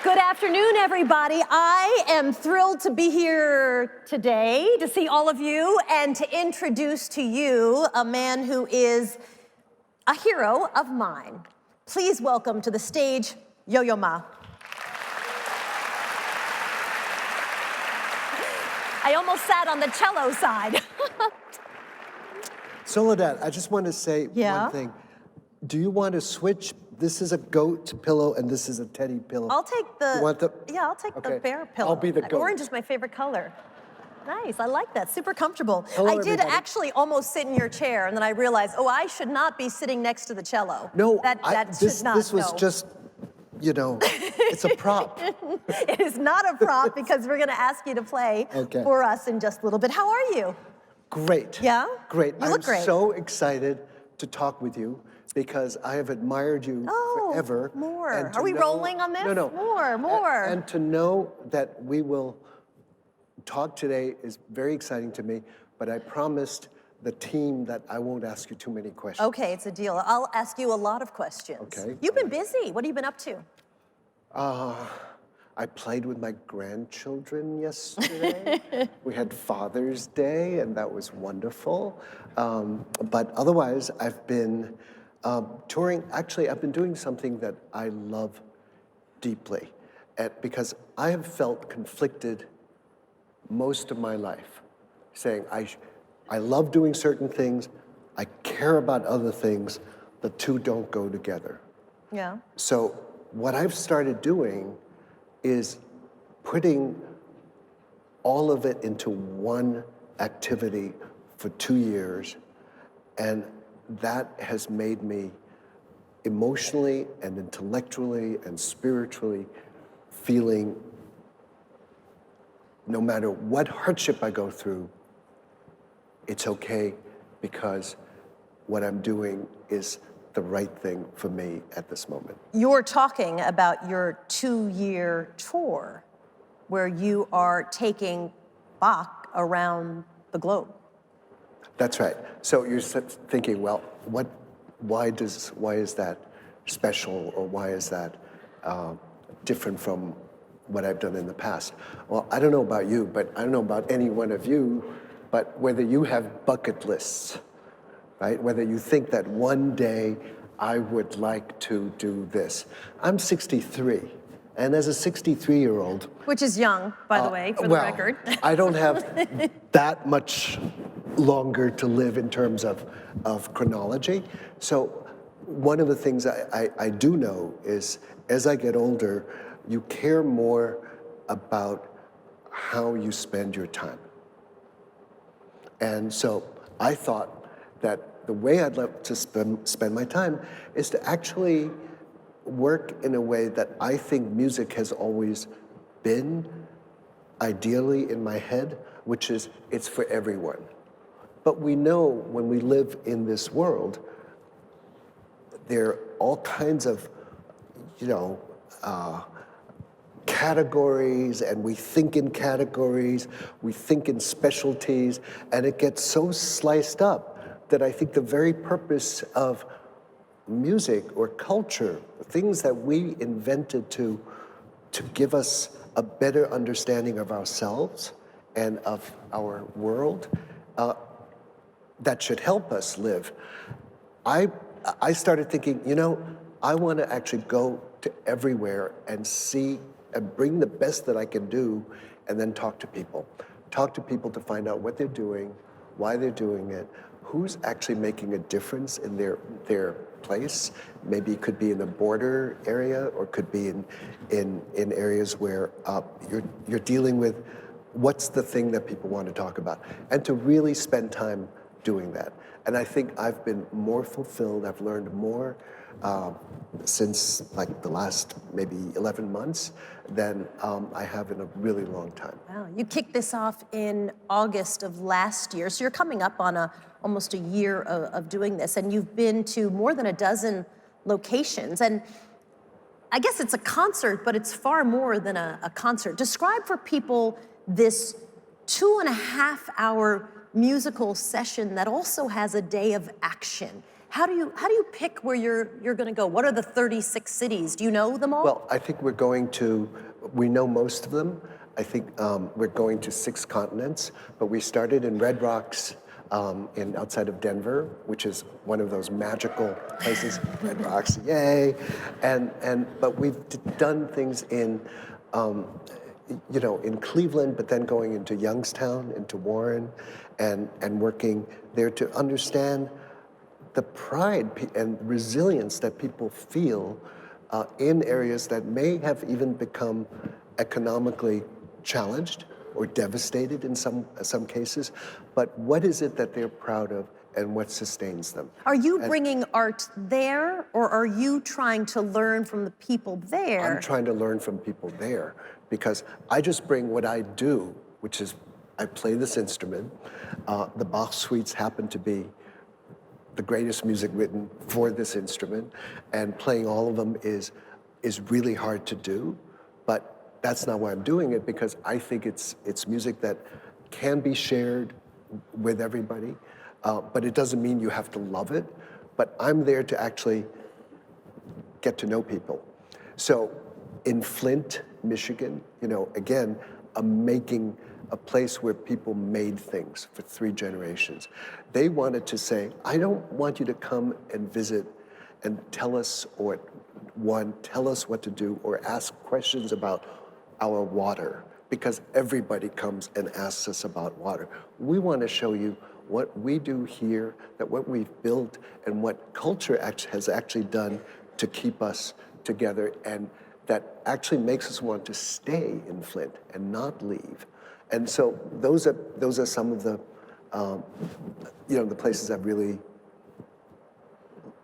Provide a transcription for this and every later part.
Good afternoon, everybody. I am thrilled to be here today to see all of you and to introduce to you a man who is a hero of mine. Please welcome to the stage, Yo-Yo Ma. I almost sat on the cello side. Soledad, I just want to say one thing. Do you want to switch? This is a goat pillow and this is a teddy pillow. I'll take the, you want the I'll take the bear pillow. I'll be the goat. Orange is my favorite color. Nice, I like that, super comfortable. Hello, I did everybody. Actually almost sit in your chair and then I realized, oh, I should not be sitting next to the cello. No, This was just, you know, it's a prop. It is not a prop because we're gonna ask you to play for us in just a little bit. How are you? Great. Yeah? Great. You look great. I'm so excited to talk with you because I have admired you forever. More. And Are we rolling on this? No. More. And to know that we will talk today is very exciting to me, but I promised the team that I won't ask you too many questions. Okay, it's a deal. I'll ask you a lot of questions. Okay. You've been busy. What have you been up to? I played with my grandchildren yesterday. We had Father's Day, and that was wonderful. But otherwise, I've been touring. Actually, I've been doing something that I love deeply, because I have felt conflicted most of my life, saying I love doing certain things, I care about other things, the two don't go together. Yeah. So what I've started doing is putting all of it into one activity for 2 years, and that has made me emotionally and intellectually and spiritually feeling no matter what hardship I go through, it's okay because what I'm doing is the right thing for me at this moment. You're talking about your 2-year tour where you are taking Bach around the globe. That's right. So you're thinking, well, why is that special, or why is that different from what I've done in the past? Well, I don't know about you, but I don't know about any one of you, but whether you have bucket lists, right? Whether you think that one day I would like to do this. I'm 63, and as a 63-year-old... Which is young, by the way, for the record. I don't have that much longer to live in terms of chronology. So one of the things I do know is as I get older, you care more about how you spend your time. And so I thought that the way I'd love to spend my time is to actually work in a way that I think music has always been ideally in my head, which is it's for everyone. But we know when we live in this world, there are all kinds of, categories, and we think in categories, we think in specialties, and it gets so sliced up that I think the very purpose of music or culture, things that we invented to give us a better understanding of ourselves and of our world, that should help us live. I started thinking, I want to actually go to everywhere and see and bring the best that I can do, and then talk to people. Talk to people to find out what they're doing, why they're doing it, who's actually making a difference in their place. Maybe it could be in a border area, or could be in areas where you're dealing with what's the thing that people want to talk about, and to really spend time doing that. And I think I've been more fulfilled, I've learned more since like the last maybe 11 months than I have in a really long time. Wow, you kicked this off in August of last year, so you're coming up on almost a year of doing this, and you've been to more than a dozen locations. And I guess it's a concert, but it's far more than a concert. Describe for people this 2.5-hour musical session that also has a day of action. How do you pick where you're going to go? What are the 36 cities? Do you know them all? Well, I think we know most of them. I think we're going to 6 continents, but we started in Red Rocks outside of Denver, which is one of those magical places. Red Rocks, yay! But we've done things in in Cleveland, but then going into Youngstown, into Warren, and working there to understand the pride and resilience that people feel in areas that may have even become economically challenged or devastated in some cases. But what is it that they're proud of and what sustains them? Are you bringing art there, or are you trying to learn from the people there? I'm trying to learn from people there because I just bring what I do, which is I play this instrument. The Bach Suites happen to be the greatest music written for this instrument, and playing all of them is really hard to do, but that's not why I'm doing it, because I think it's music that can be shared with everybody, but it doesn't mean you have to love it, but I'm there to actually get to know people. So in Flint, Michigan, again, I'm making a place where people made things for 3 generations. They wanted to say, I don't want you to come and visit and tell us what to do or ask questions about our water, because everybody comes and asks us about water. We want to show you what we do here, that what we've built and what culture has actually done to keep us together, and that actually makes us want to stay in Flint and not leave. And so those are some of the the places I've really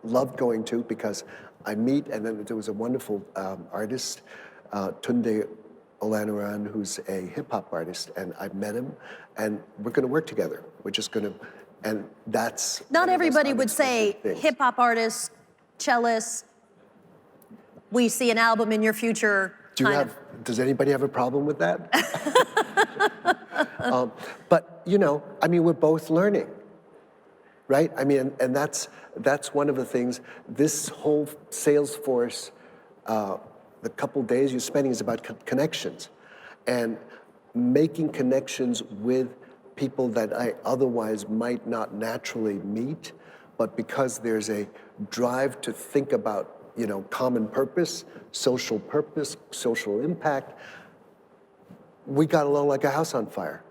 loved going to, because I meet, and then there was a wonderful artist, Tunde Olaniran, who's a hip hop artist, and I met him, and we're going to work together. We're just going to, and that's not everybody would say hip hop artist, cellist. We see an album in your future. Does anybody have a problem with that? But we're both learning, right? And that's one of the things. This whole Salesforce, the couple days you're spending is about connections, and making connections with people that I otherwise might not naturally meet, but because there's a drive to think about common purpose, social impact, we got along like a house on fire.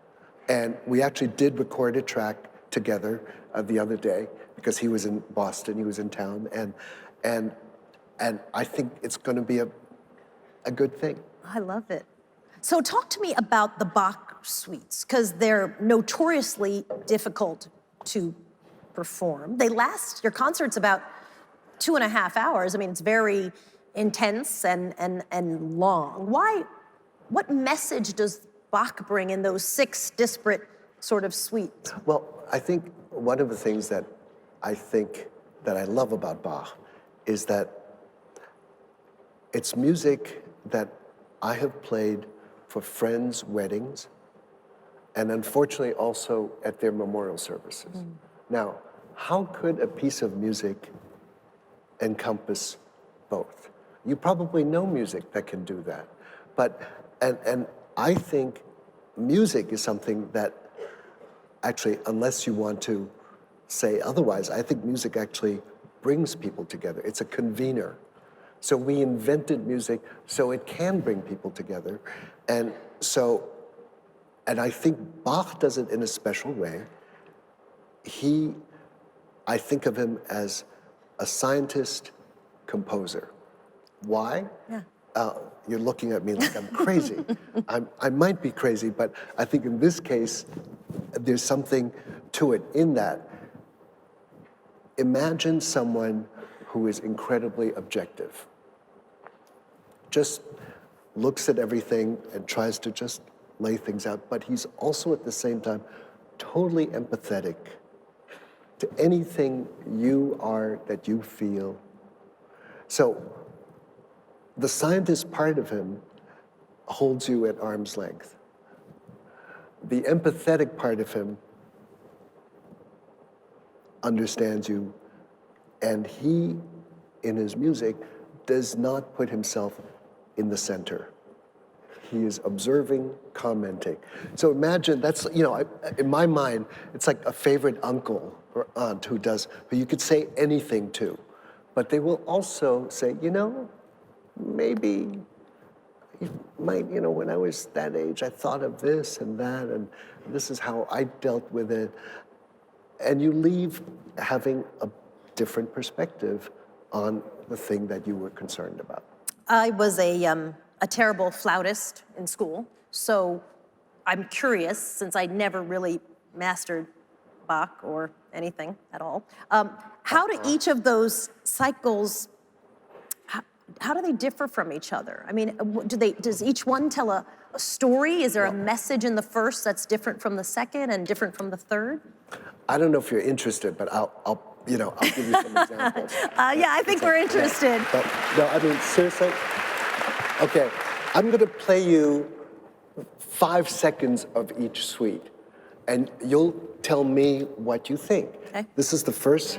And we actually did record a track together the other day, because he was in Boston, he was in town, and I think it's going to be a good thing. I love it. So talk to me about the Bach Suites, because they're notoriously difficult to perform. Your concert's about 2.5 hours. It's very intense and long. What message does Bach bring in those 6 disparate sort of suites? Well, I think one of the things that I love about Bach is that it's music that I have played for friends' weddings, and unfortunately also at their memorial services. Now, how could a piece of music encompass both? You probably know music that can do that, but and I think music is something that actually, unless you want to say otherwise, I think music actually brings people together. It's a convener. So we invented music so it can bring people together, and I think Bach does it in a special way. I think of him as a scientist composer. Why? Yeah. You're looking at me like I'm crazy. I might be crazy, but I think in this case, there's something to it in that. Imagine someone who is incredibly objective, just looks at everything and tries to just lay things out, but he's also at the same time totally empathetic to anything you are that you feel. So the scientist part of him holds you at arm's length. The empathetic part of him understands you And he, in his music, does not put himself in the center. He is observing, commenting. So imagine that's, in my mind, it's like a favorite uncle or aunt who you could say anything to. But they will also say, maybe when I was that age, I thought of this and that, and this is how I dealt with it. And you leave having a different perspective on the thing that you were concerned about. I was a terrible flautist in school, so I'm curious, since I never really mastered Bach or anything at all, how do each of those cycles, how do they differ from each other? I mean, does each one tell a story? Is there a message in the first that's different from the second and different from the third? I don't know if you're interested, but I'll give you some examples. Yeah, I think we're interested. But no, I mean, seriously? Okay, I'm gonna play you 5 seconds of each suite, and you'll tell me what you think. Okay. This is the first.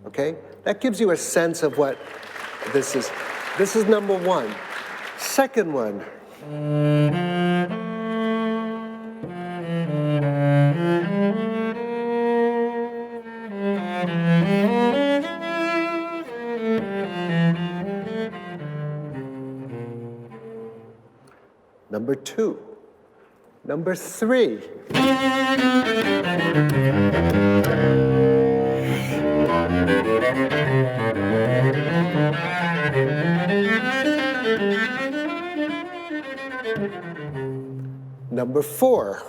Okay, that gives you a sense of what this is. This is number one. Second one. Number two. Number three. Number four.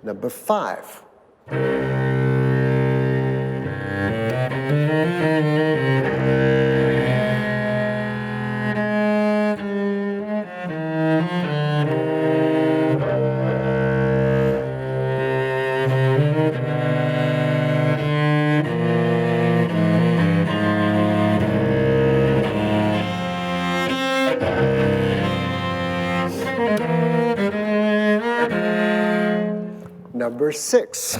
Number five. Number six.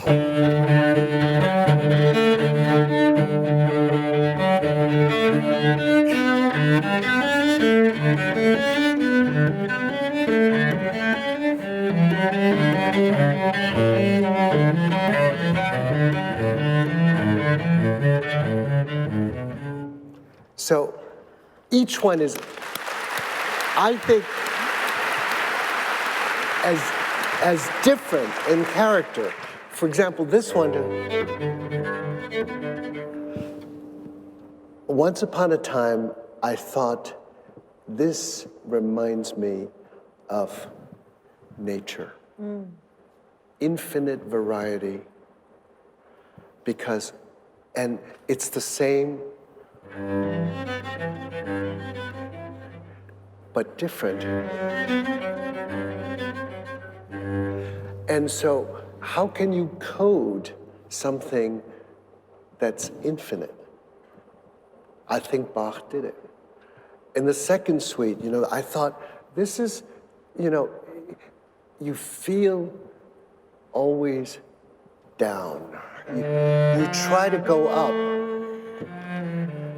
So each one is, I think, as different in character. For example, this one. Once upon a time, I thought, this reminds me of nature. Infinite variety, and it's the same, but different. And so, how can you code something that's infinite? I think Bach did it. In the second suite, I thought, this is, you feel always down. You try to go up,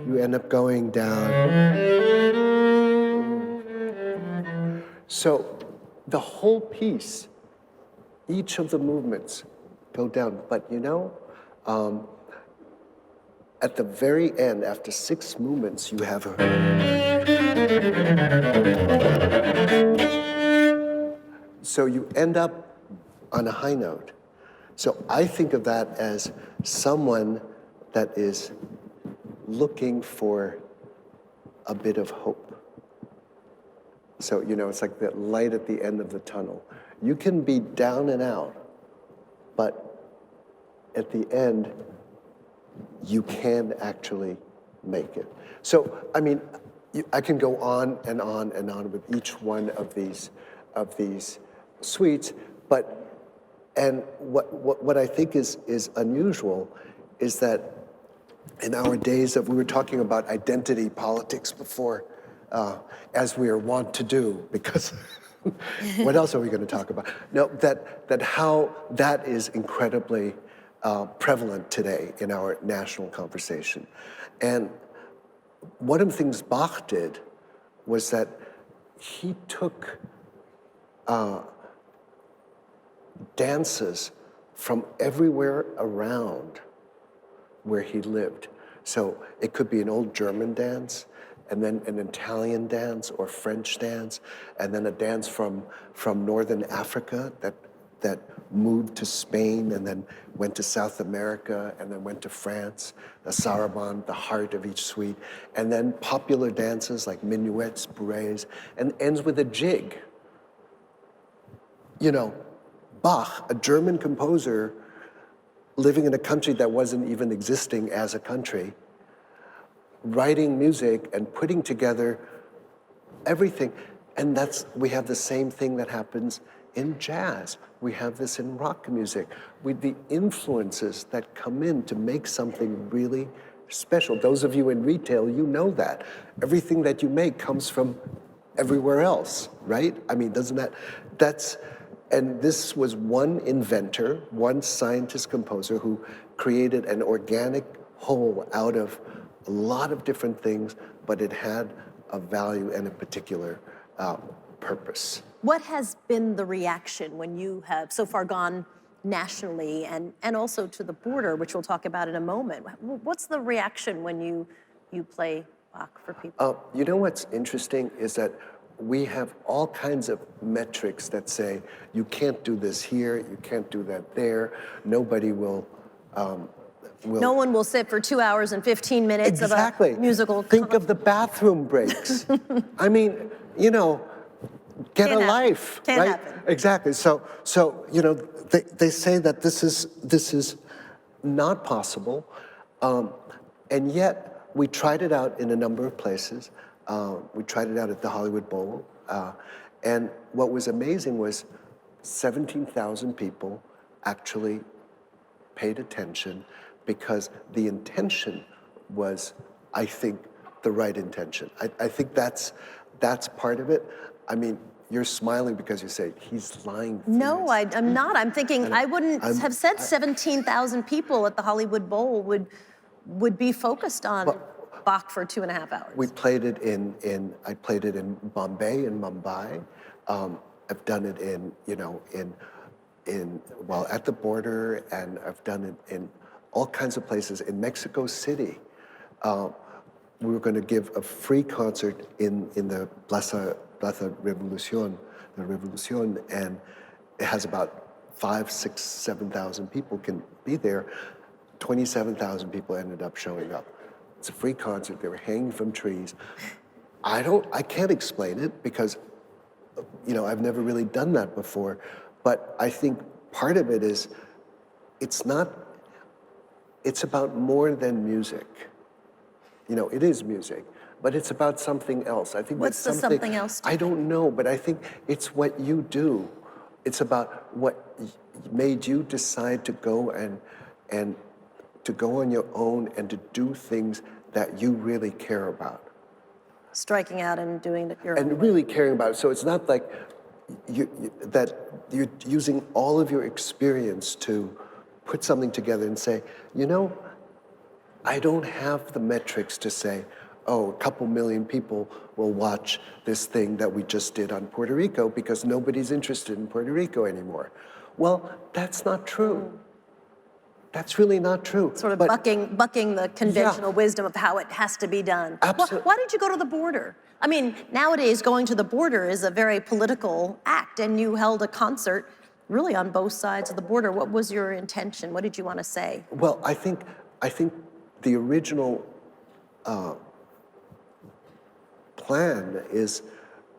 you end up going down. So the whole piece, each of the movements go down. But at the very end, after 6 movements, you have a. So you end up on a high note. So I think of that as someone that is looking for a bit of hope. So, it's like the light at the end of the tunnel. You can be down and out, but at the end, you can actually make it. So, I mean, I can go on and on and on with each one of these suites, and what I think is unusual is that in our days of, we were talking about identity politics before, as we are wont to do, because what else are we going to talk about? No, that how that is incredibly prevalent today in our national conversation. And one of the things Bach did was that he took dances from everywhere around where he lived. So it could be an old German dance, and then an Italian dance or French dance, and then a dance from Northern Africa that moved to Spain and then went to South America and then went to France, the sarabande, the heart of each suite, and then popular dances like minuets, bourrées, and ends with a jig. You know, Bach, a German composer living in a country that wasn't even existing as a country, writing music and putting together everything. And we have the same thing that happens in jazz. We have this in rock music, with the influences that come in to make something really special. Those of you in retail, you know that. Everything that you make comes from everywhere else, right? I mean, and this was one inventor, one scientist composer who created an organic whole out of a lot of different things, but it had a value and a particular purpose. What has been the reaction when you have so far gone nationally and also to the border, which we'll talk about in a moment? What's the reaction when you play Bach for people? You know what's interesting is that we have all kinds of metrics that say, you can't do this here, you can't do that there, nobody will no one will sit for 2 hours and 15 minutes exactly. of a musical. Think of the bathroom breaks. I mean, you know, get Can't a happen. life, Can't right? happen. Exactly. So you know, they say that this is not possible, and yet we tried it out in a number of places. We tried it out at the Hollywood Bowl, and what was amazing was 17,000 people actually paid attention, because the intention was, I think, the right intention. I think that's part of it. I mean, you're smiling because you say, he's lying. No, I'm not. I'm thinking I wouldn't have said 17,000 people at the Hollywood Bowl would be focused on Bach for 2.5 hours. We played it I played it in Bombay and Mumbai. I've done it at the border, and I've done it in all kinds of places. In Mexico City, we were going to give a free concert in the Plaza Revolucion, and it has about 5,000, 6,000, 7,000 people can be there. 27,000 people ended up showing up. It's a free concert. They were hanging from trees. I can't explain it because, you know, I've never really done that before. But I think part of it is, it's about more than music. You know, it is music, but it's about something else. I think What's the something else? I don't know, but I think it's what you do. It's about what made you decide to go and to go on your own and to do things that you really care about. Striking out and doing it your own And way. really caring about it. So it's not like that you're using all of your experience to put something together and say, you know, I don't have the metrics to say, oh, a couple million people will watch this thing that we just did on Puerto Rico because nobody's interested in Puerto Rico anymore. Well, that's not true. That's really not true. Sort of bucking the conventional wisdom of how it has to be done. Absolutely. Why did you go to the border? I mean, nowadays going to the border is a very political act, and you held a concert really on both sides of the border. What was your intention? What did you want to say? Well, I think the original plan is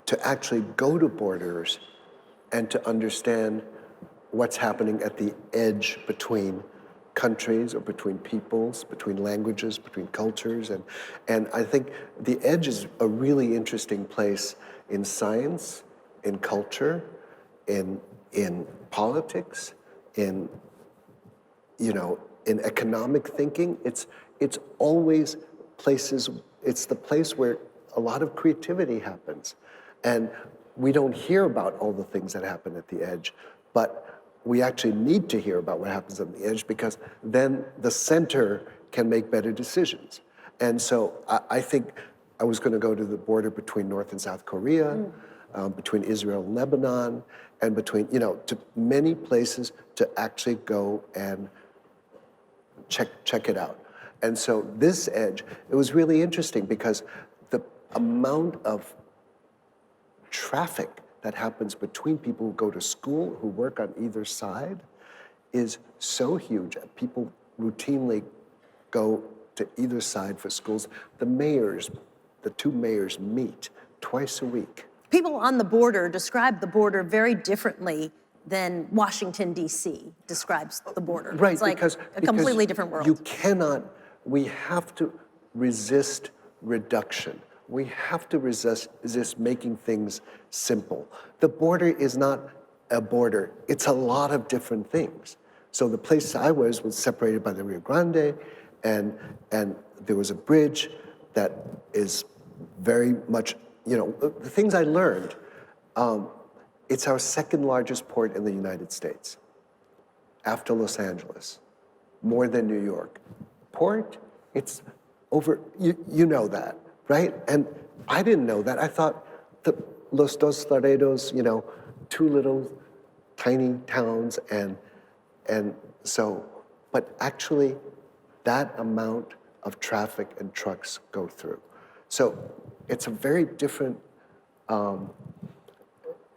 to actually go to borders and to understand what's happening at the edge between countries or between peoples, between languages, between cultures. And I think the edge is a really interesting place in science, in culture, in politics, in economic thinking. It's always places, it's the place where a lot of creativity happens. And we don't hear about all the things that happen at the edge, but we actually need to hear about what happens on the edge, because then the center can make better decisions. And so I think I was going to go to the border between North and South Korea, between Israel and Lebanon, and between, to many places to actually go and check it out. And so this edge, it was really interesting because the amount of traffic that happens between people who go to school, who work on either side, is so huge. People routinely go to either side for schools. The two mayors meet twice a week. People on the border describe the border very differently than Washington, D.C. describes the border. Right, it's like because a completely different world. We have to resist reduction. We have to resist making things simple. The border is not a border, it's a lot of different things. So the place I was separated by the Rio Grande, and there was a bridge that is very much, the things I learned, it's our second largest port in the United States, after Los Angeles, more than New York. Port, it's over, you know that, right? And I didn't know that. I thought the Los Dos Laredos, two little tiny towns, and so, but actually that amount of traffic and trucks go through. So it's a very different,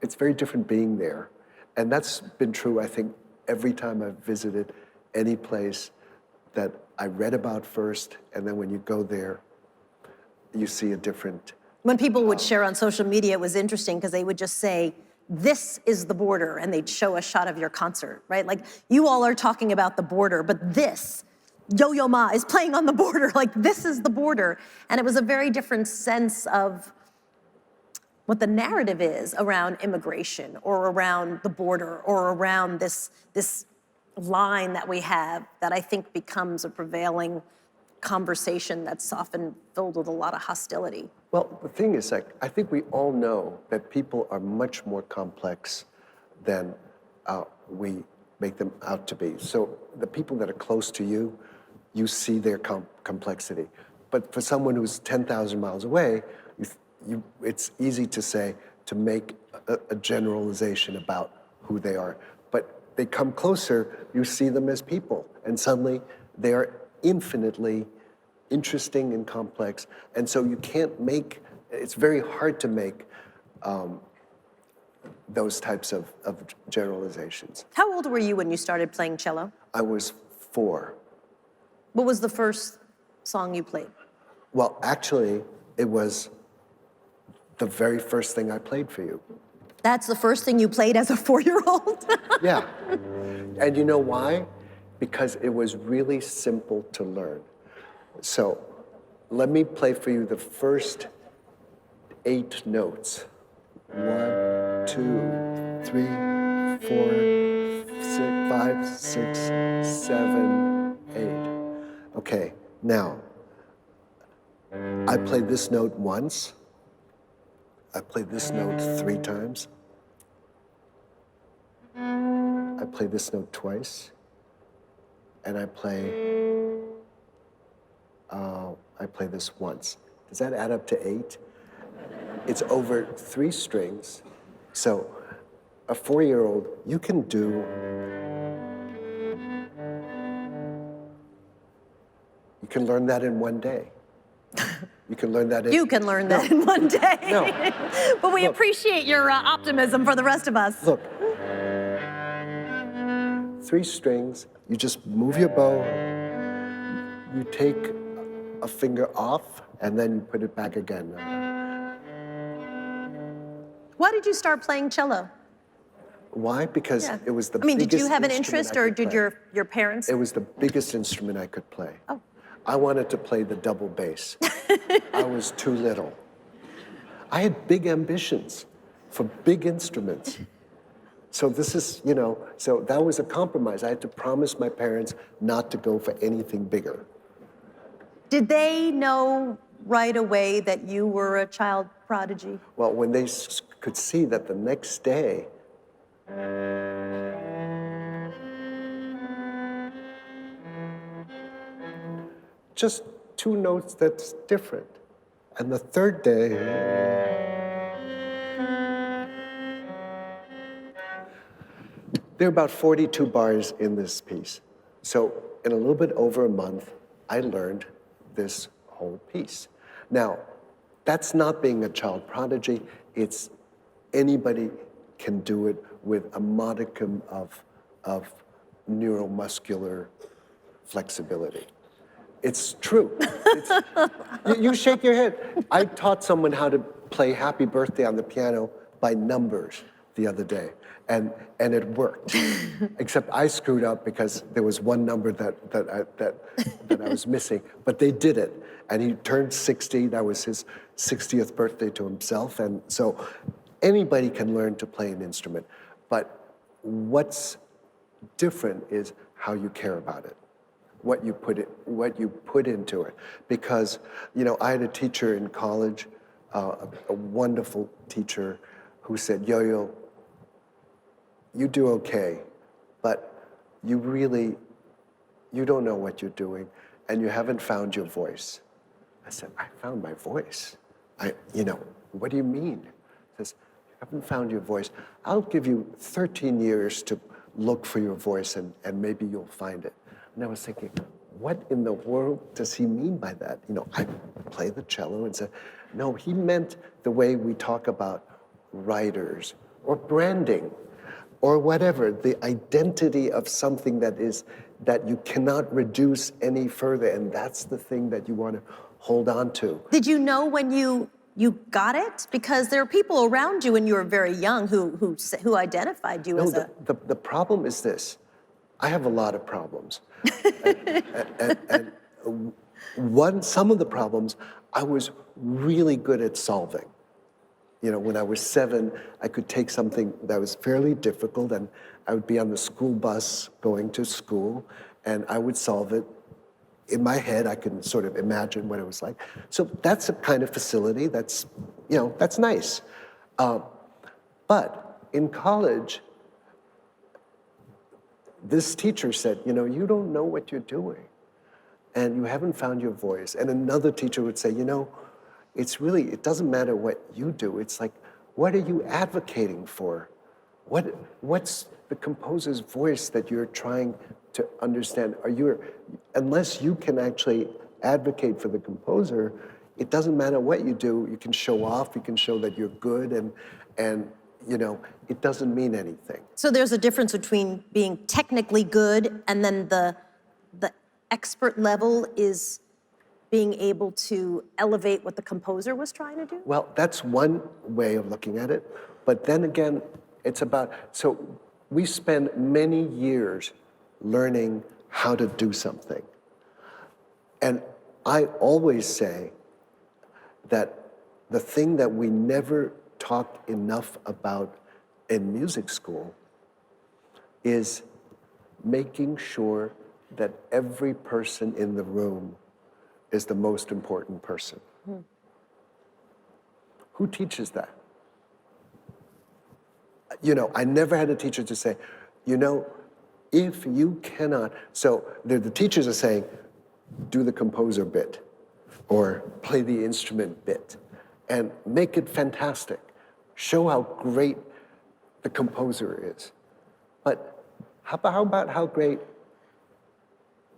it's very different being there. And that's been true, I think, every time I've visited any place that I read about first, and then when you go there, you see a different. When people would share on social media, it was interesting because they would just say, this is the border, and they'd show a shot of your concert, right? Like, you all are talking about the border, but this, Yo-Yo Ma is playing on the border, like this is the border. And it was a very different sense of what the narrative is around immigration or around the border or around this line that we have that I think becomes a prevailing conversation that's often filled with a lot of hostility. Well, the thing is, I think we all know that people are much more complex than we make them out to be. So the people that are close to you, you see their complexity. But for someone who's 10,000 miles away, it's easy to make a generalization about who they are. But they come closer, you see them as people, and suddenly they are infinitely interesting and complex. And so you can't it's very hard to make those types of generalizations. How old were you when you started playing cello? I was 4. What was the first song you played? Well, actually, it was the very first thing I played for you. That's the first thing you played as a 4-year-old? Yeah. And you know why? Because it was really simple to learn. So let me play for you the first 8 notes. 1, 2, 3, 4, 5, 6, 7, 8. Okay, now, I played this note once. I played this note 3 times. I played this note twice. And I play this once. Does that add up to 8? It's over 3 strings. So a 4-year-old, you can learn that in one day. You can learn that in one day. No. But we appreciate your optimism for the rest of us. Look, 3 strings, you just move your bow, you take a finger off, and then you put it back again. Why did you start playing cello? Why? Because Yeah. it was the I mean, did you biggest have an instrument interest, I or could did play. your parents? It was the biggest instrument I could play. Oh. I wanted to play the double bass. I was too little. I had big ambitions for big instruments. So this is, so that was a compromise. I had to promise my parents not to go for anything bigger. Did they know right away that you were a child prodigy? Well, when they could see that the next day, just two notes that's different. And the third day, there are about 42 bars in this piece. So in a little bit over a month, I learned this whole piece. Now, that's not being a child prodigy. It's anybody can do it with a modicum of neuromuscular flexibility. It's true. You shake your head. I taught someone how to play Happy Birthday on the piano by numbers the other day, and it worked. Except I screwed up because there was one number that I was missing, but they did it. And he turned 60. That was his 60th birthday to himself. And so anybody can learn to play an instrument, but what's different is how you care about it. What you put into it. Because, I had a teacher in college, a wonderful teacher, who said, Yo-Yo, you do okay, but you don't know what you're doing, and you haven't found your voice. I said, I found my voice. What do you mean? He says, you haven't found your voice. I'll give you 13 years to look for your voice, and maybe you'll find it. And I was thinking, what in the world does he mean by that? I play the cello and said, no, he meant the way we talk about writers or branding or whatever, the identity of something that you cannot reduce any further, and that's the thing that you want to hold on to. Did you know when you got it? Because there are people around you when you were very young who identified you as a... The problem is this. I have a lot of problems. Some of the problems I was really good at solving. When I was 7, I could take something that was fairly difficult, and I would be on the school bus going to school, and I would solve it. In my head, I can sort of imagine what it was like. So that's a kind of facility that's nice. But in college, this teacher said, you don't know what you're doing, and you haven't found your voice. And another teacher would say, it doesn't matter what you do. It's like, what are you advocating for? What's the composer's voice that you're trying to understand? Unless you can actually advocate for the composer, it doesn't matter what you do. You can show off, you can show that you're good, and it doesn't mean anything. So there's a difference between being technically good and then the expert level is being able to elevate what the composer was trying to do? Well, that's one way of looking at it. But then again, so we spend many years learning how to do something. And I always say that the thing that we never talk enough about in music school is making sure that every person in the room is the most important person. Who teaches that? I never had a teacher to say, if you cannot, so the teachers are saying, do the composer bit or play the instrument bit and make it fantastic. Show how great the composer is. But how about how great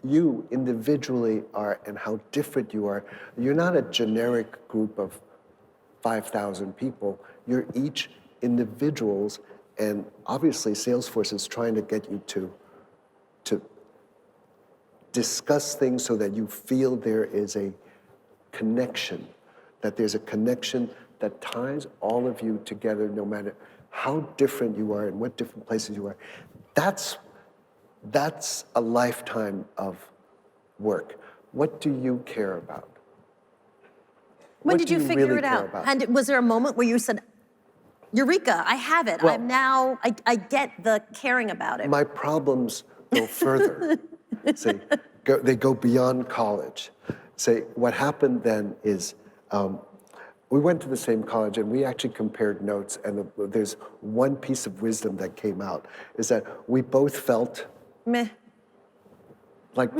you individually are and how different you are? You're not a generic group of 5,000 people. You're each individuals, and obviously Salesforce is trying to get you to discuss things so that you feel there is a connection, that there's a connection that ties all of you together no matter how different you are and what different places you are, that's a lifetime of work. What do you care about? When What did do you figure really it care out? about? And was there a moment where you said, Eureka, I have it. Well, I'm now, I get the caring about it. My problems go further. See, they go beyond college. Say, what happened then is we went to the same college and we actually compared notes, and there's one piece of wisdom that came out, is that we both felt Meh. like,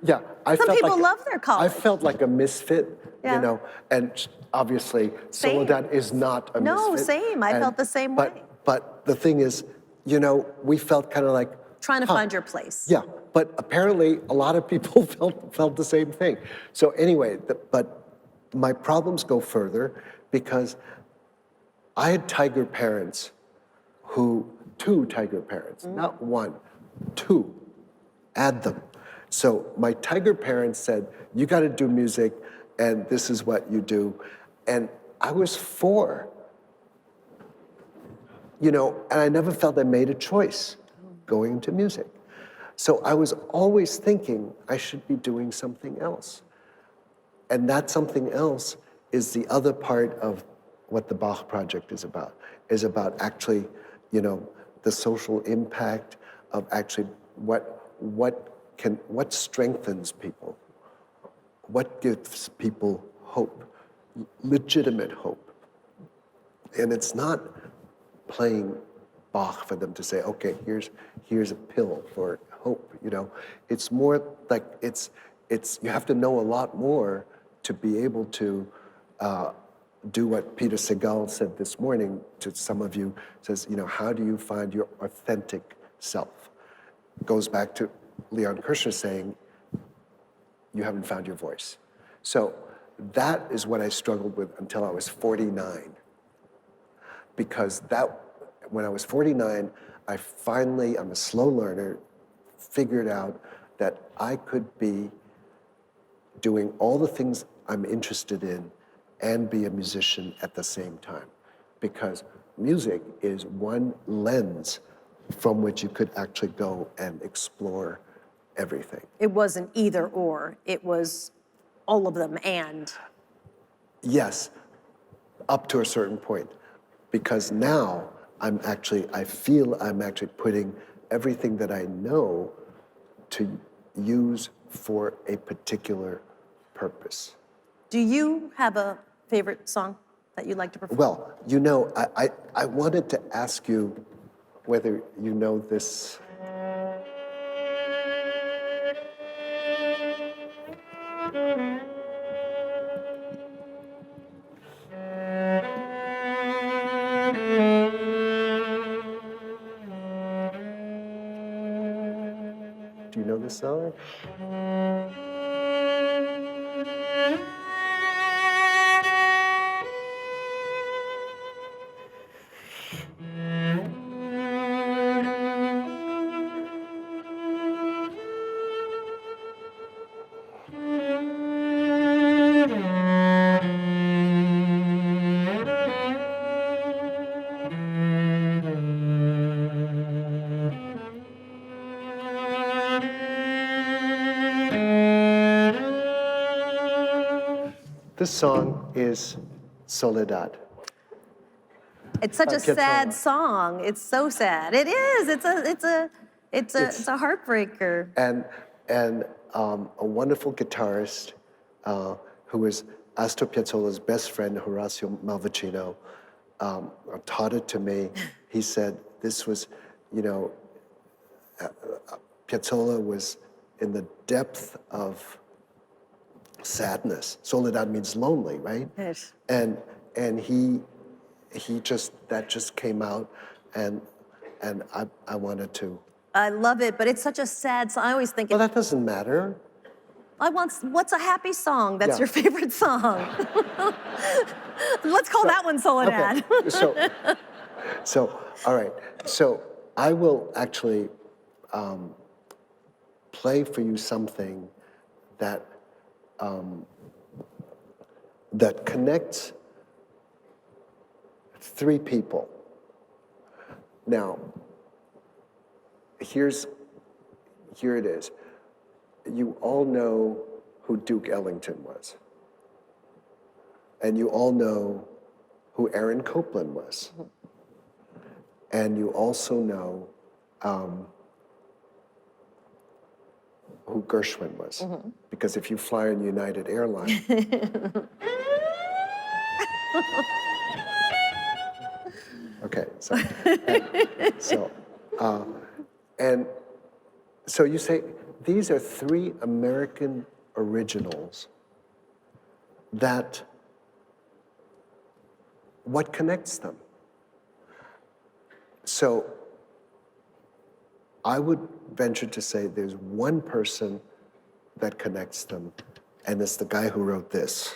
yeah, I Some felt people like, love their college. I felt like a misfit, Yeah. you know, and obviously Soledad is not a misfit. No, same. I felt the same way. But the thing is, you know, we felt kind of like, Trying to find your place. yeah, but apparently a lot of people felt the same thing. So anyway, but my problems go further because I had tiger parents two tiger parents, not one, two, add them. So my tiger parents said, you got to do music and this is what you do. And I was 4, you know, and I never felt I made a choice going into music. So I was always thinking I should be doing something else. And that something else is the other part of what the Bach project is about actually, you know, the social impact of actually what strengthens people, what gives people hope, legitimate hope. And it's not playing Bach for them to say, okay, here's a pill for hope, you know. It's more like it's you have to know a lot more to be able to do what Peter Segal said this morning to some of you, says, you know, how do you find your authentic self? Goes back to Leon Kirshner saying, you haven't found your voice. So that is what I struggled with until I was 49. Because when I was 49, I finally, I'm a slow learner, figured out that I could be doing all the things I'm interested in and be a musician at the same time. Because music is one lens from which you could actually go and explore everything. It wasn't either or, it was all of them and. Yes, up to a certain point. Because now I feel I'm actually putting everything that I know to use for a particular purpose. Do you have a favorite song that you'd like to perform? Well, you know, I wanted to ask you whether you know this. Do you know this song? This song is Soledad. It's such a Piazzolla. sad song. It's so sad. It is. It's a heartbreaker. And a wonderful guitarist who was Astor Piazzolla's best friend, Horacio Malvicino, taught it to me. He said this was, you know, Piazzolla was in the depth of sadness. Soledad means lonely, right? Yes. And that just came out, and I wanted to. I love it, but it's such a sad song. I always think, Well, that doesn't matter. what's a happy song that's Yeah. your favorite song? Let's call that one Soledad. Okay. So all right. So I will actually play for you something that that connects 3 people Now, here it is. You all know who Duke Ellington was. And you all know who Aaron Copland was. And you also know who Gershwin was. Because if you fly on United Airlines, okay, so you say, these are three American originals that, what connects them? So I would venture to say there's one person that connects them, and it's the guy who wrote this.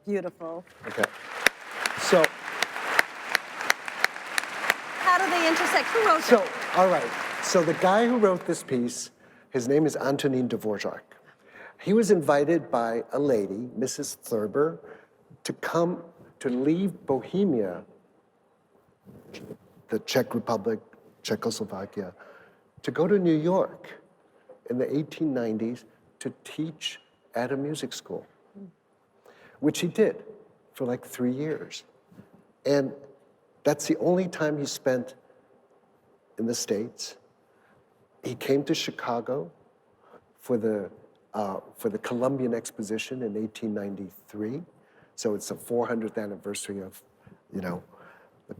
Beautiful. Okay. So, How do they intersect? Who wrote that? all right. So the guy who wrote this piece, his name is Antonin Dvorak. He was invited by a lady, Mrs. Thurber, to come to leave Bohemia, the Czech Republic, Czechoslovakia, to go to New York in the 1890s to teach at a music school, which he did for like 3 years. And that's the only time he spent in the States. He came to Chicago for the Columbian Exposition in 1893. So it's the 400th anniversary of, the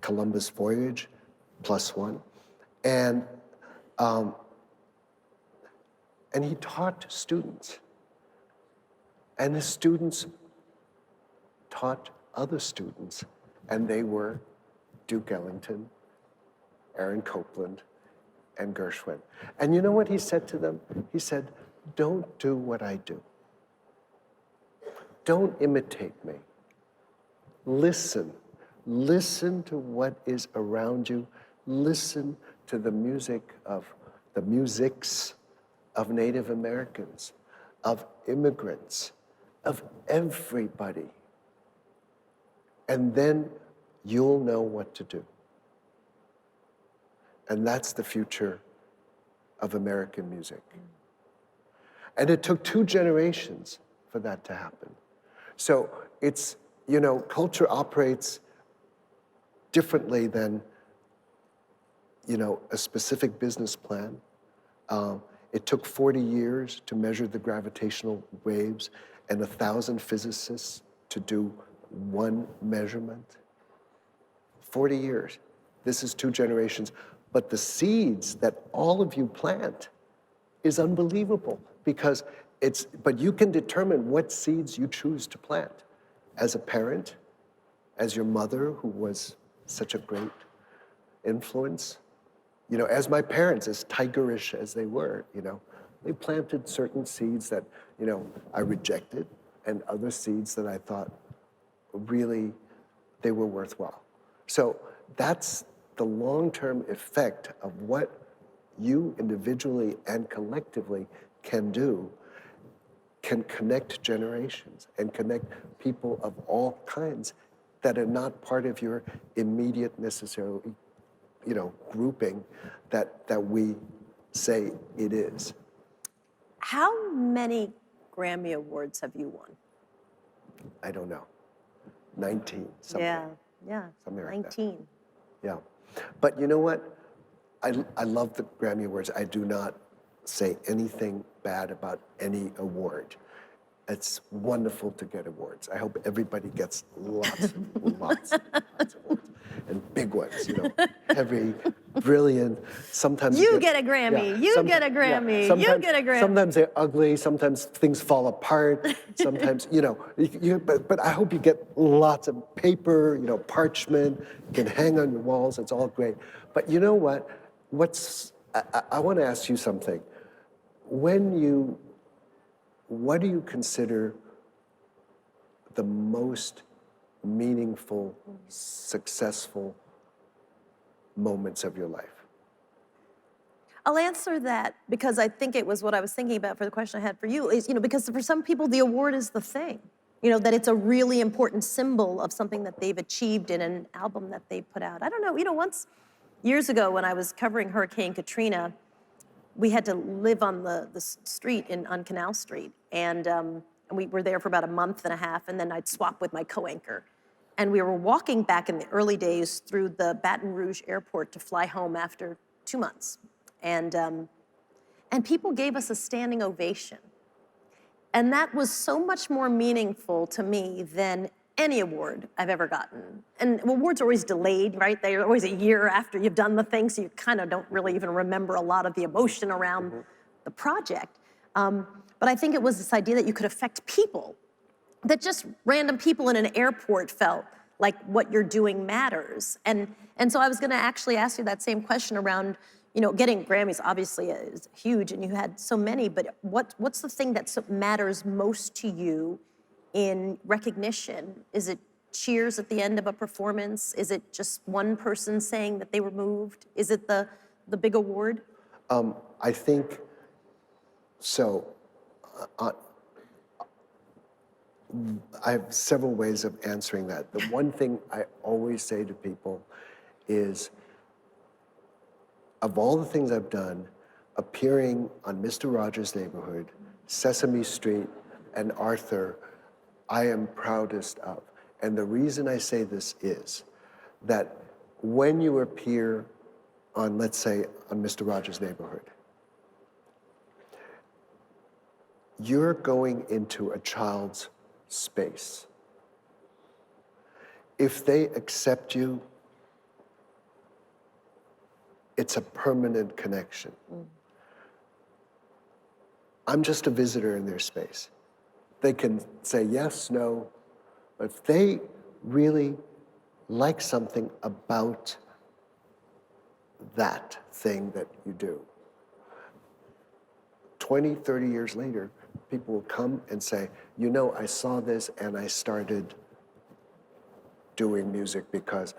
Columbus voyage, +1. And he taught students. And his students taught other students, and they were Duke Ellington, Aaron Copland, and Gershwin. And you know what he said to them? He said, don't do what I do. Don't imitate me. Listen. Listen to what is around you. Listen to the musics of Native Americans, of immigrants, of everybody. And then you'll know what to do. And that's the future of American music. And it took 2 generations for that to happen. So it's, culture operates differently than, a specific business plan. It took 40 years to measure the gravitational waves and 1,000 physicists to do one measurement. 40 years. This is 2 generations. But the seeds that all of you plant is unbelievable because but you can determine what seeds you choose to plant. As a parent, as your mother, who was such a great influence, as my parents, as tigerish as they were, they planted certain seeds that, I rejected and other seeds that I thought really they were worthwhile. So that's the long-term effect of what you individually and collectively can do can connect generations and connect people of all kinds that are not part of your immediate necessarily, grouping that we say it is. How many Grammy Awards have you won? I don't know, 19, something. Yeah, Something like 19. that. Yeah, but you know what? I love the Grammy Awards. I do not say anything bad about any award. It's wonderful to get awards. I hope everybody gets lots of awards. And big ones, heavy, brilliant. Sometimes You get a Grammy, you get a Grammy, you get a Grammy. Sometimes they're ugly, sometimes things fall apart, sometimes, but I hope you get lots of paper, parchment, you can hang on your walls, it's all great. But you know what? I want to ask you something. What do you consider the most meaningful, successful moments of your life? I'll answer that because I think it was what I was thinking about for the question I had for you is, because for some people the award is the thing, that it's a really important symbol of something that they've achieved in an album that they put out. I don't know, once years ago when I was covering Hurricane Katrina, we had to live on the street on Canal Street, and we were there for about a month and a half, and then I'd swap with my co-anchor. And we were walking back in the early days through the Baton Rouge airport to fly home after 2 months. And people gave us a standing ovation. And that was so much more meaningful to me than any award I've ever gotten. And awards are always delayed, right? They're always a year after you've done the thing, so you kind of don't really even remember a lot of the emotion around the project. But I think it was this idea that you could affect people, that just random people in an airport felt like what you're doing matters. And so I was gonna actually ask you that same question around, getting Grammys obviously is huge, and you had so many, but what's the thing that matters most to you in recognition? Is it cheers at the end of a performance? Is it just one person saying that they were moved? Is it the big award? I think so. I have several ways of answering that. The one thing I always say to people is, of all the things I've done, appearing on Mr. Rogers' Neighborhood, Sesame Street, and Arthur, I am proudest of. And the reason I say this is that when you appear on, let's say, on Mr. Rogers' Neighborhood, you're going into a child's space. If they accept you, it's a permanent connection. I'm just a visitor in their space. They can say yes, no, but if they really like something about that thing that you do, 20, 30 years later, people will come and say, I saw this and I started doing music because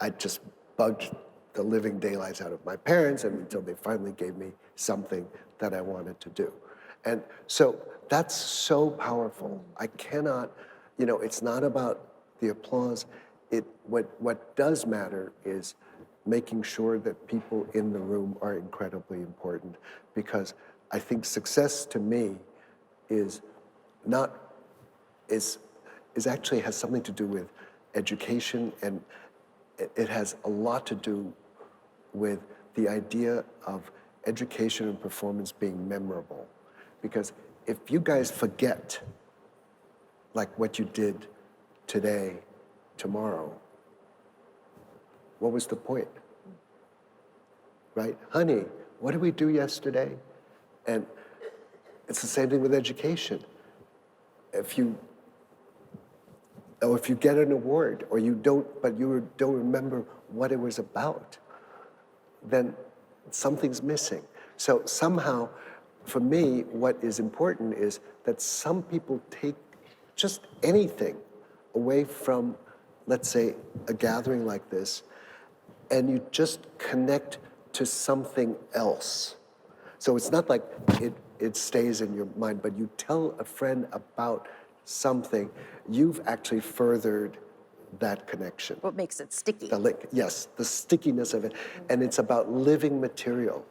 I just bugged the living daylights out of my parents and until they finally gave me something that I wanted to do. And so that's so powerful. I cannot, it's not about the applause. What does matter is making sure that people in the room are incredibly important, because I think success to me is actually has something to do with education, and it has a lot to do with the idea of education and performance being memorable. Because if you guys forget like what you did today, tomorrow, what was the point? Right? Honey, what did we do yesterday? And it's the same thing with education. If you get an award or you don't remember what it was about, then something's missing. So somehow, for me, what is important is that some people take just anything away from, let's say, a gathering like this, and you just connect to something else. So it's not like it stays in your mind, but you tell a friend about something, you've actually furthered that connection. What makes it sticky? The link, yes, the stickiness of it. And it's about living material.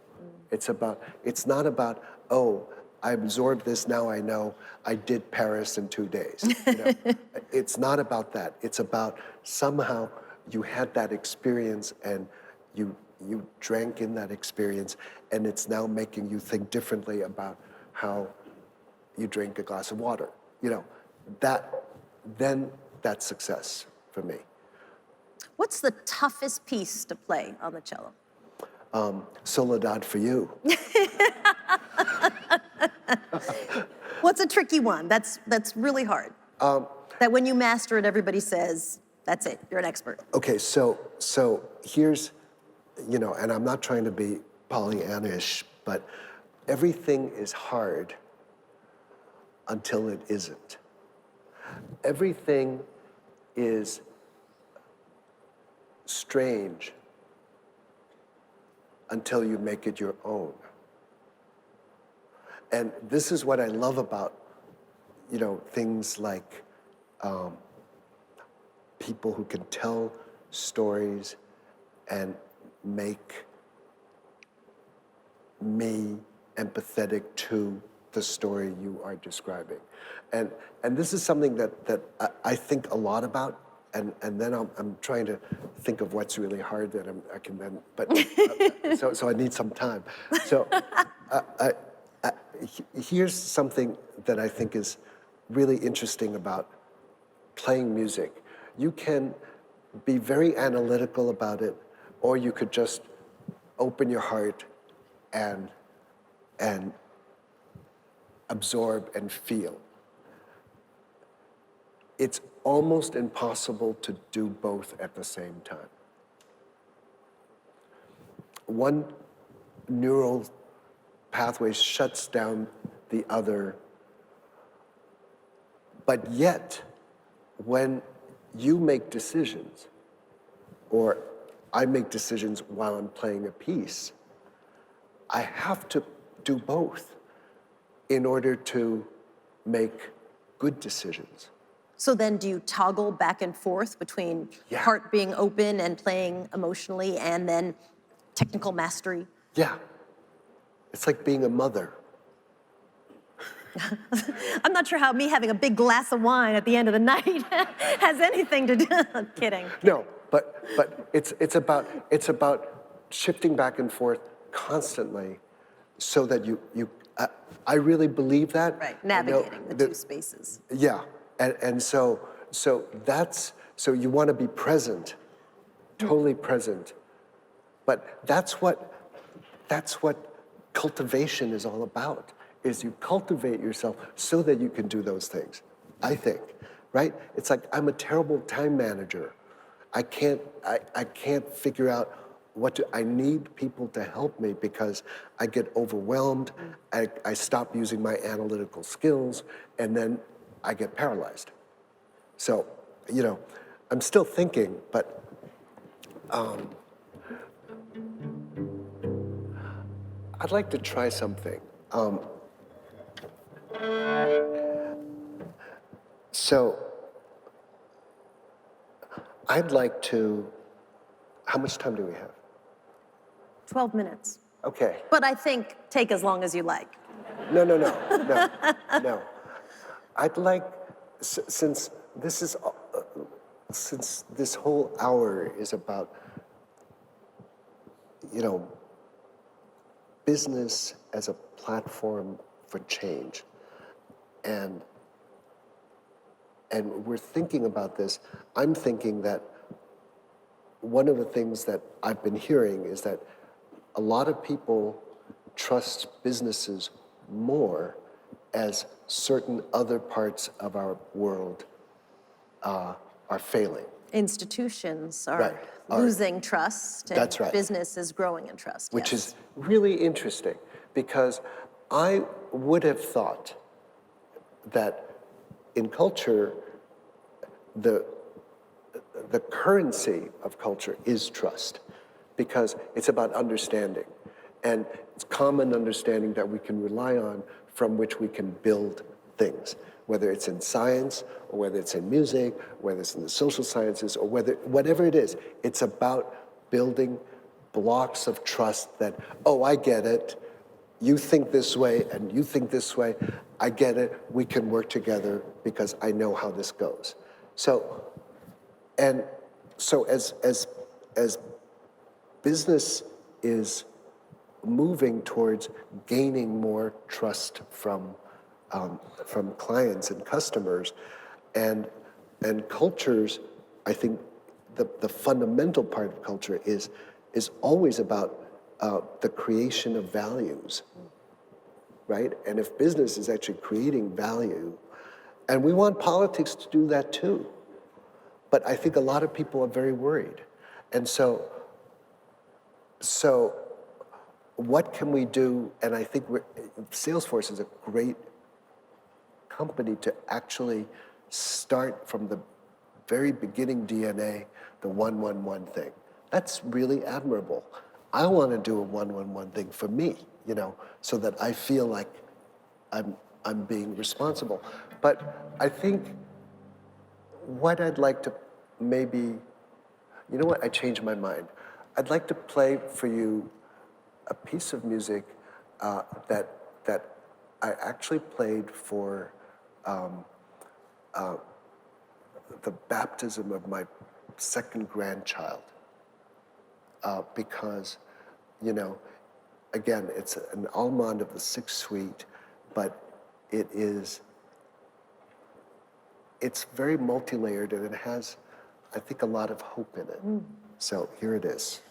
It's not about, oh, I absorbed this, now I know I did Paris in 2 days. You know? It's not about that. It's about somehow you had that experience and you drank in that experience, and it's now making you think differently about how you drink a glass of water. You know, then that's success for me. What's the toughest piece to play on the cello? Soledad for you. What's a tricky one? That's really hard. That when you master it, everybody says, that's it, you're an expert. Okay, so here's, you know, and I'm not trying to be Pollyannish, but everything is hard until it isn't. Everything is strange until you make it your own. And this is what I love about, you know, things like people who can tell stories and make me empathetic to the story you are describing. And this is something that I think a lot about, and then I'm trying to think of what's really hard that I can then, but so I need some time. So here's something that I think is really interesting about playing music. You can be very analytical about it, or you could just open your heart and absorb and feel. It's almost impossible to do both at the same time. One neural pathway shuts down the other, but yet, when you make decisions, or I make decisions while I'm playing a piece, I have to do both in order to make good decisions. So then do you toggle back and forth between heart being open and playing emotionally and then technical mastery? Yeah. It's like being a mother. I'm not sure how me having a big glass of wine at the end of the night has anything to do. I'm kidding. No, but it's about shifting back and forth constantly, so that you I really believe that. Right, navigating the two spaces. Yeah, and so you want to be present, totally present, but that's what cultivation is all about. Is you cultivate yourself so that you can do those things, I think, right? It's like I'm a terrible time manager. I can't figure out I need people to help me because I get overwhelmed, I stop using my analytical skills, and then I get paralyzed. So, you know, I'm still thinking, but I'd like to try something. So, I'd like to, how much time do we have? 12 minutes. Okay. But I think take as long as you like. No. I'd like, since this whole hour is about, you know, business as a platform for change, and we're thinking about this, I'm thinking that one of the things that I've been hearing is that a lot of people trust businesses more as certain other parts of our world are failing. Institutions are Right, losing trust, and That's right. business is growing in trust. Which yes. is really interesting, because I would have thought that in culture, the currency of culture is trust. because it's about understanding. And it's common understanding that we can rely on from which we can build things, whether it's in science or whether it's in music, whether it's in the social sciences or whatever it is. It's about building blocks of trust that, oh, I get it. You think this way and you think this way. I get it. We can work together because I know how this goes. So as business is moving towards gaining more trust from clients and customers, and cultures, I think the fundamental part of culture is always about the creation of values, right? And if business is actually creating value, and we want politics to do that too, but I think a lot of people are very worried. And so what can we do? And I think Salesforce is a great company to actually start from the very beginning DNA, the 1-1-1 thing. That's really admirable. I want to do a 1-1-1 thing for me, so that I feel like I'm being responsible. But I think what I'd like to maybe, I changed my mind. I'd like to play for you a piece of music that I actually played for the baptism of my second grandchild, because, again, it's an allemande of the Sixth Suite, but it's very multi-layered and it has, I think, a lot of hope in it. So here it is.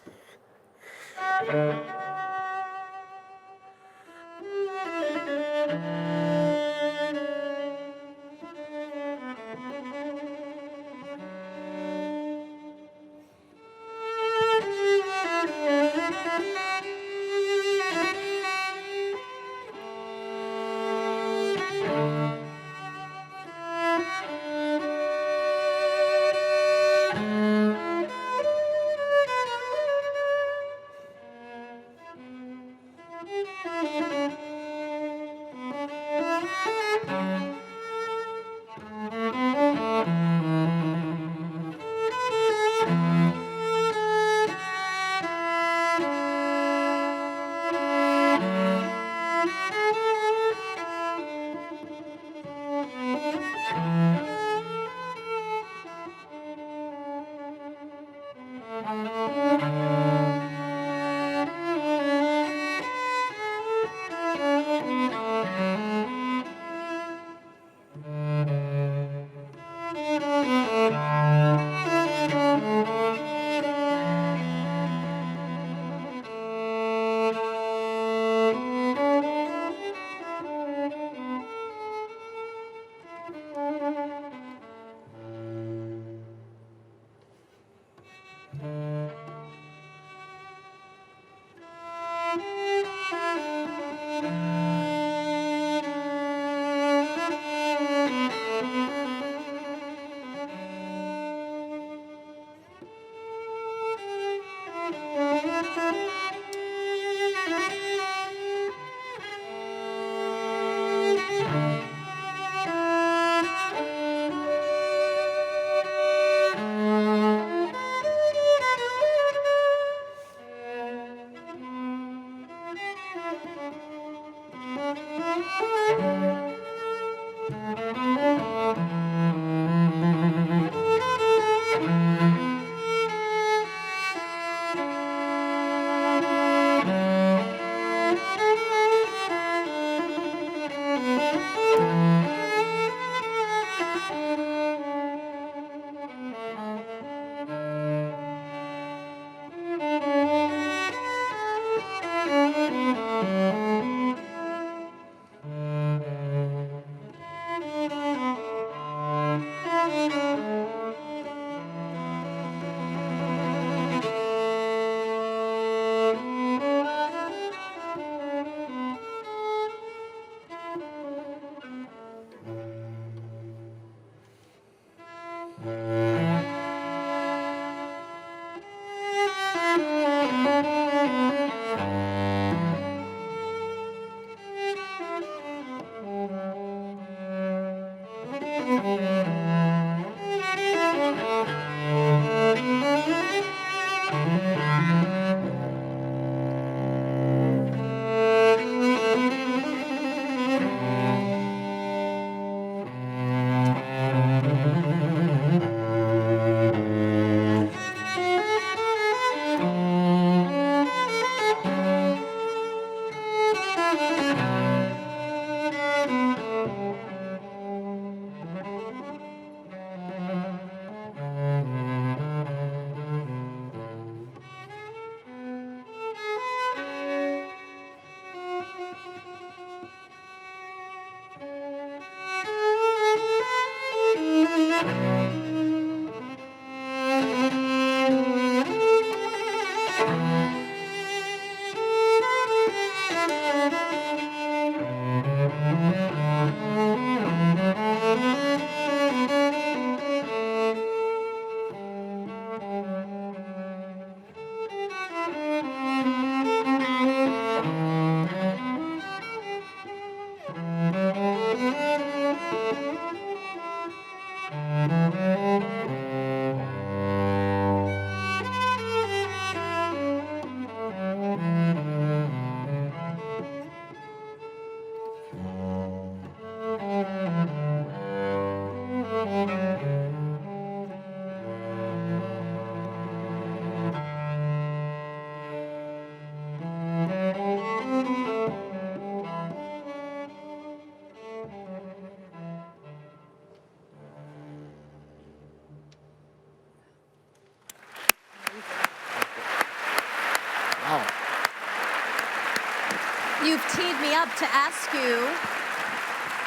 you've teed me up to ask you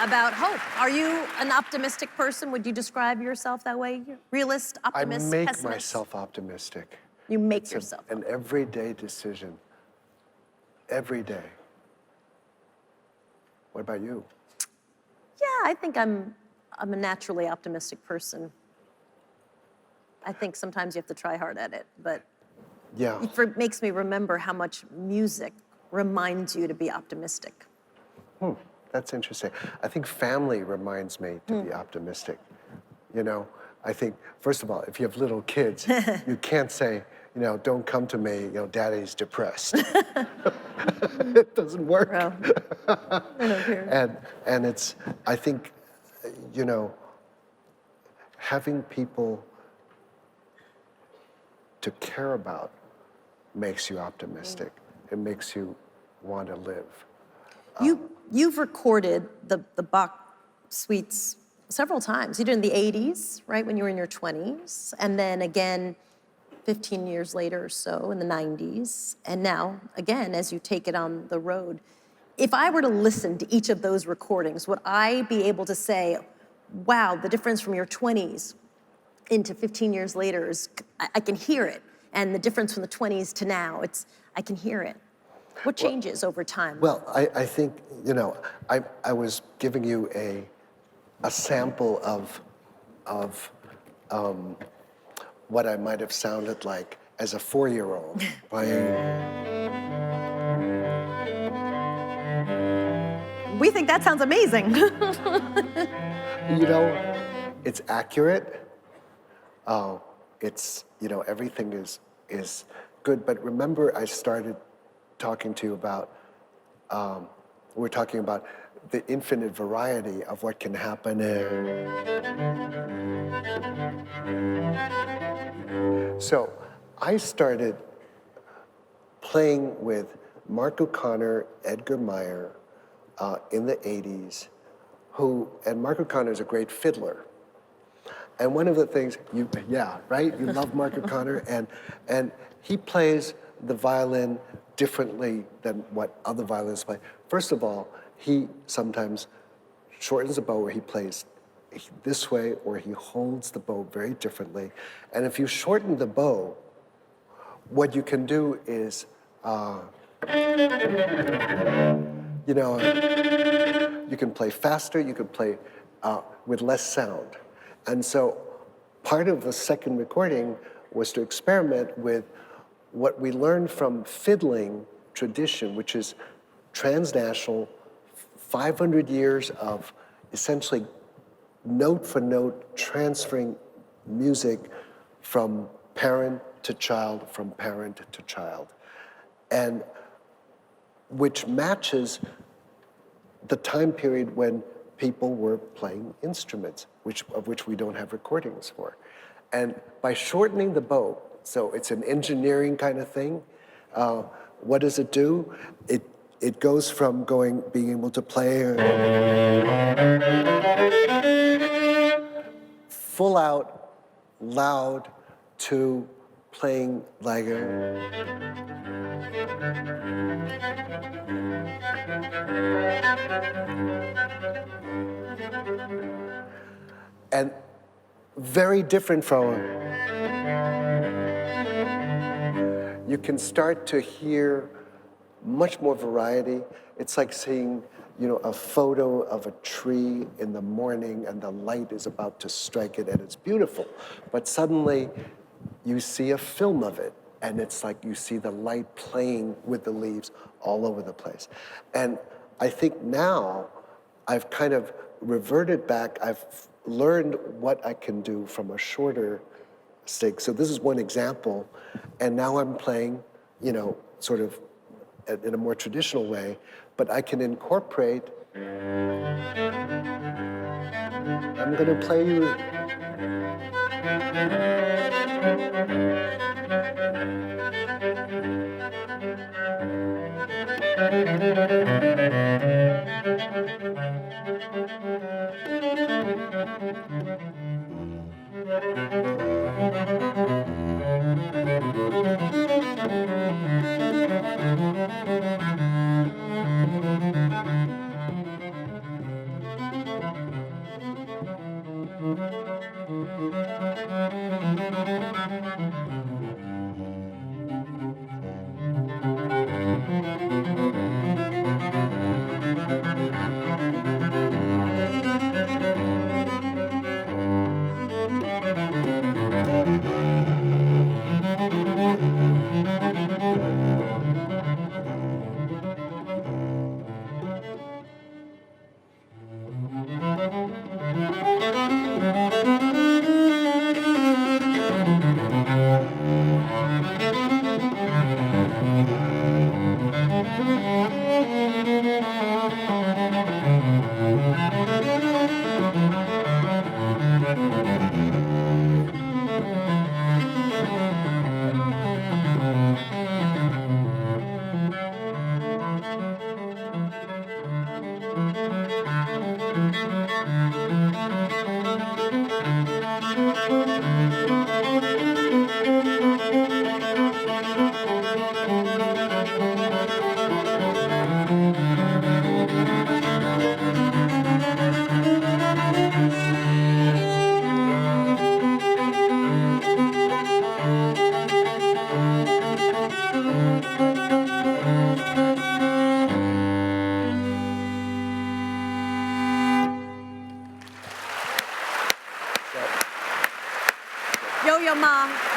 about hope. Are you an optimistic person? Would you describe yourself that way? Realist, optimist, I make pessimist? myself optimistic. You make It's yourself an everyday decision. Every day. What about you? Yeah, I think I'm a naturally optimistic person. I think sometimes you have to try hard at it, but Yeah. it makes me remember how much music reminds you to be optimistic. That's interesting. I think family reminds me to be optimistic. You know, I think, first of all, if you have little kids, you can't say, you know, don't come to me, you know, daddy's depressed. It doesn't work. Well, I don't care. And it's, I think, you know, having people to care about makes you optimistic. It makes you want to live. You've recorded the Bach Suites several times. You did it in the 80s, right, when you were in your 20s, and then again 15 years later or so in the 90s, and now, again, as you take it on the road. If I were to listen to each of those recordings, would I be able to say, wow, the difference from your 20s into 15 years later is, I can hear it, and the difference from the 20s to now, I can hear it. What changes over time? Well, I think, you know, I was giving you a sample of what I might have sounded like as a 4-year-old playing. We think that sounds amazing. You know, it's accurate. It's, you know, everything is good. But remember, I started talking to you about, we're talking about the infinite variety of what can happen. So I started playing with Mark O'Connor, Edgar Meyer in the 80s, and Mark O'Connor is a great fiddler. And one of the things, yeah, right? You love Mark O'Connor, and he plays the violin differently than what other violinists play. First of all, he sometimes shortens the bow, or he plays this way, or he holds the bow very differently. And if you shorten the bow, what you can do is, you know, you can play faster, you can play with less sound. And so part of the second recording was to experiment with what we learned from fiddling tradition, which is transnational, 500 years of essentially note for note transferring music from parent to child, from parent to child, and which matches the time period when people were playing instruments, of which we don't have recordings for. And by shortening the bow, so it's an engineering kind of thing, what does it do? It goes from being able to play full out, loud, to playing like and very different from. You can start to hear much more variety. It's like seeing, you know, a photo of a tree in the morning and the light is about to strike it and it's beautiful. But suddenly you see a film of it and it's like you see the light playing with the leaves all over the place. And I think now I've kind of reverted back. I've learned what I can do from a shorter stick. So this is one example. And now I'm playing, you know, sort of in a more traditional way, but I can incorporate. I'm going to play you.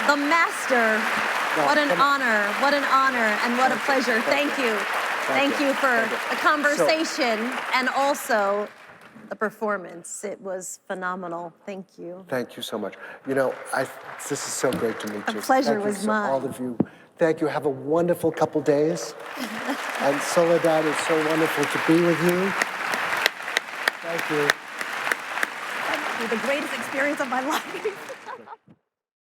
the master. What an honor, and what a pleasure. Thank you. Thank you for the conversation and also the performance. It was phenomenal. Thank you. Thank you so much. You know, this is so great to meet you. The pleasure Thank was you, mine. all of you. Thank you. Have a wonderful couple days. And Soledad, it's so wonderful to be with you. Thank you. The greatest experience of my life.